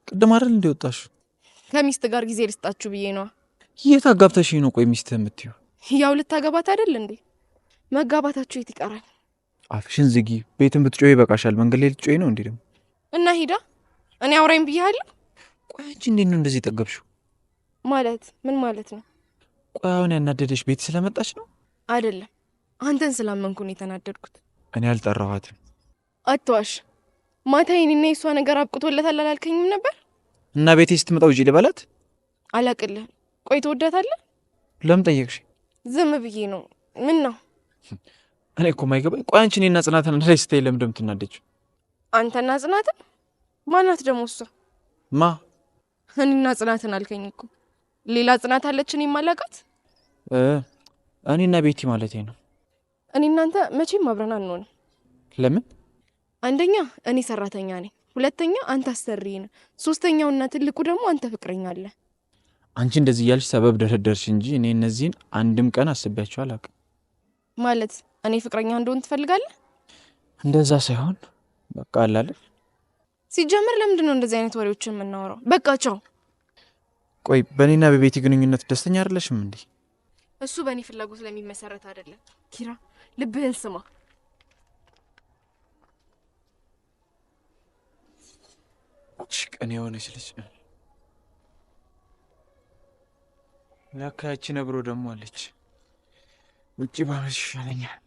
ቅድም አይደል እንደወጣሽ? ከሚስት ጋር ጊዜ ልስጣችሁ ብዬ ነው። የት አጋብተሽኝ ነው? ቆይ ሚስት የምትይው? ያው ልታገባት አይደል እንዴ? መጋባታችሁ የት ይቀራል? አፍሽን ዝጊ። ቤትን ብትጮይ ይበቃሻል። መንገድ ላይ ልትጮይ ነው እንዴ ደግሞ? እና ሂዳ እኔ አውራኝ ብዬሃለሁ። ቆይ አንቺ እንዴት ነው እንደዚህ ጠገብሽው? ማለት ምን ማለት ነው? ቆይ አሁን ያናደደሽ ቤት ስለመጣች ነው? አይደለም አንተን ስላመንኩ ነው የተናደድኩት። እኔ አልጠራኋትም። አትዋሽ። ማታ የኔና የሷ ነገር አብቅቶለታል አላልከኝም ነበር? እና ቤቴ ስትመጣ ውጪ ልበላት? አላቅልህም። ቆይ ትወዳታለህ? ለምን ጠየቅሽ? ዝም ብዬ ነው። ምን ነው? እኔ እኮ ማይገባኝ። ቆይ አንቺ እኔና ጽናትን አንድ ላይ ስታይ ለምን እንደምትናደጂው? አንተና ጽናትን? ማናት ደግሞ እሷ? ማ? እኔና ጽናትን አልከኝ እኮ። ሌላ ጽናት አለችን የማላውቃት? እኔና ቤቲ ማለቴ ነው። እኔ እናንተ መቼም አብረን አንሆንም። ለምን? አንደኛ እኔ ሰራተኛ ነኝ፣ ሁለተኛ አንተ አሰሪ ነህ፣ ሶስተኛውና ትልቁ ደግሞ አንተ ፍቅረኛ አለ። አንቺ እንደዚህ እያልሽ ሰበብ ደረደርሽ እንጂ እኔ እነዚህን አንድም ቀን አስቤያቸው አላውቅም። ማለት እኔ ፍቅረኛ እንደሆን ትፈልጋለህ? እንደዛ ሳይሆን በቃ አላለ። ሲጀምር ለምንድን ነው እንደዚህ አይነት ወሬዎችን የምናወራው? በቃ ቻው። ቆይ በእኔና በቤቲ ግንኙነት ደስተኛ አይደለሽም እንዴ? እሱ በእኔ ፍላጎት ለሚመሰረት አይደለም። ኪራ ልብህን ስማ። ቀን የሆነች ልጅ ለካ ያቺ ነብሮ ደግሞ አለች። ውጪ ባመሽ ይሻለኛል።